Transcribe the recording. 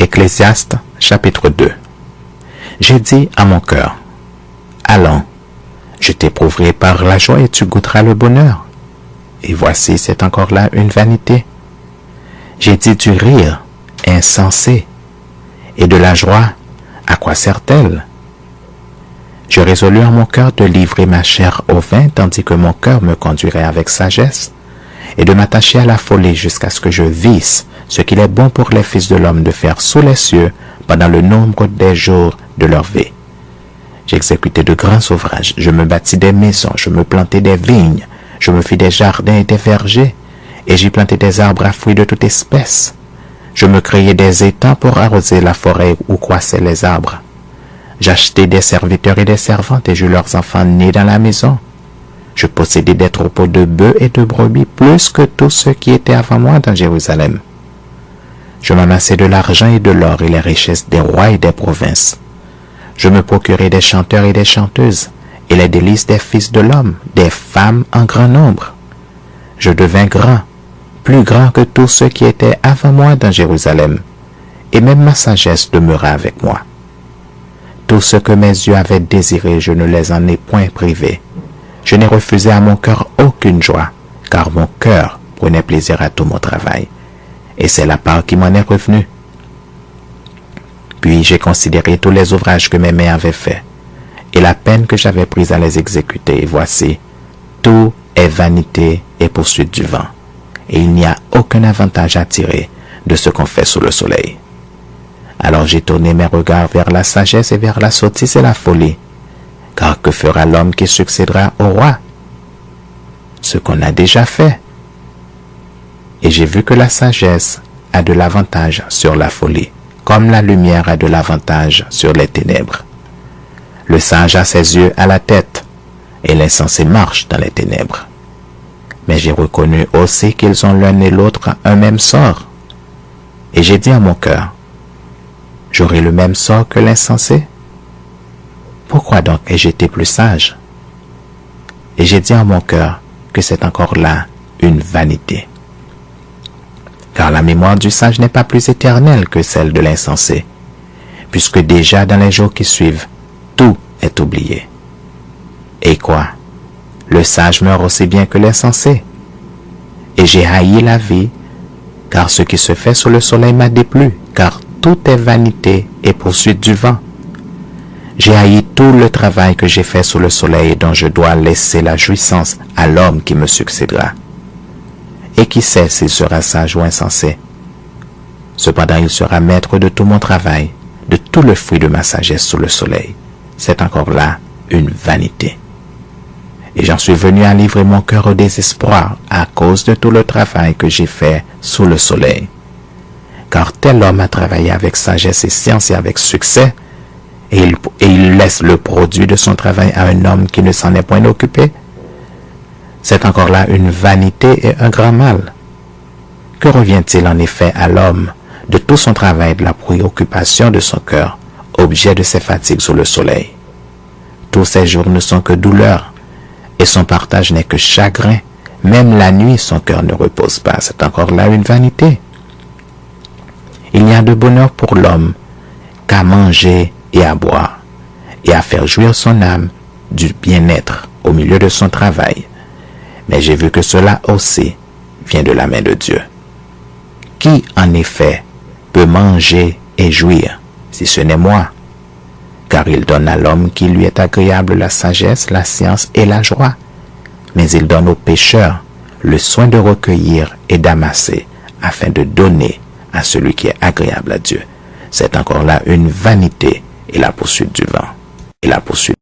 Ecclésiaste, chapitre 2. J'ai dit à mon cœur, allons, je t'éprouverai par la joie et tu goûteras le bonheur. Et voici, c'est encore là une vanité. J'ai dit du rire, insensé, et de la joie, à quoi sert-elle? Je résolus en mon cœur de livrer ma chair au vin, tandis que mon cœur me conduirait avec sagesse, et de m'attacher à la folie jusqu'à ce que je visse ce qu'il est bon pour les fils de l'homme de faire sous les cieux pendant le nombre des jours de leur vie. J'exécutai de grands ouvrages, je me bâtis des maisons, je me plantai des vignes, je me fis des jardins et des vergers, et j'y plantai des arbres à fruits de toute espèce. Je me créai des étangs pour arroser la forêt où croissaient les arbres. J'achetai des serviteurs et des servantes et j'eus leurs enfants nés dans la maison. Je possédai des troupeaux de bœufs et de brebis, plus que tous ceux qui étaient avant moi dans Jérusalem. Je m'amassai de l'argent et de l'or et les richesses des rois et des provinces. Je me procurai des chanteurs et des chanteuses, et les délices des fils de l'homme, des femmes en grand nombre. Je devins grand, plus grand que tous ceux qui étaient avant moi dans Jérusalem, et même ma sagesse demeura avec moi. Tout ce que mes yeux avaient désiré, je ne les en ai point privés. Je n'ai refusé à mon cœur aucune joie, car mon cœur prenait plaisir à tout mon travail, et c'est la part qui m'en est revenue. Puis j'ai considéré tous les ouvrages que mes mains avaient faits, et la peine que j'avais prise à les exécuter, et voici, tout est vanité et poursuite du vent, et il n'y a aucun avantage à tirer de ce qu'on fait sous le soleil. Alors j'ai tourné mes regards vers la sagesse et vers la sottise et la folie, car que fera l'homme qui succédera au roi? Ce qu'on a déjà fait. Et j'ai vu que la sagesse a de l'avantage sur la folie, comme la lumière a de l'avantage sur les ténèbres. Le sage a ses yeux à la tête, et l'insensé marche dans les ténèbres. Mais j'ai reconnu aussi qu'ils ont l'un et l'autre un même sort. Et j'ai dit à mon cœur, j'aurai le même sort que l'insensé? Pourquoi donc ai-je été plus sage? Et j'ai dit en mon cœur que c'est encore là une vanité. Car la mémoire du sage n'est pas plus éternelle que celle de l'insensé, puisque déjà dans les jours qui suivent, tout est oublié. Et quoi? Le sage meurt aussi bien que l'insensé. Et j'ai haï la vie, car ce qui se fait sous le soleil m'a déplu, car tout est vanité et poursuite du vent. J'ai haï tout le travail que j'ai fait sous le soleil et dont je dois laisser la jouissance à l'homme qui me succédera. Et qui sait s'il sera sage ou insensé? Cependant il sera maître de tout mon travail, de tout le fruit de ma sagesse sous le soleil. C'est encore là une vanité. Et j'en suis venu à livrer mon cœur au désespoir à cause de tout le travail que j'ai fait sous le soleil. Car tel homme a travaillé avec sagesse et science et avec succès, et il laisse le produit de son travail à un homme qui ne s'en est point occupé. C'est encore là une vanité et un grand mal. Que revient-il en effet à l'homme de tout son travail, de la préoccupation de son cœur, objet de ses fatigues sous le soleil? Tous ses jours ne sont que douleur, et son partage n'est que chagrin. Même la nuit, son cœur ne repose pas. C'est encore là une vanité. Il n'y a de bonheur pour l'homme qu'à manger et à boire, et à faire jouir son âme du bien-être au milieu de son travail. Mais j'ai vu que cela aussi vient de la main de Dieu. Qui, en effet, peut manger et jouir, si ce n'est moi? Car il donne à l'homme qui lui est agréable la sagesse, la science et la joie. Mais il donne aux pécheurs le soin de recueillir et d'amasser, afin de donner à celui qui est agréable à Dieu. C'est encore là une vanité et la poursuite du vent. Et la poursuite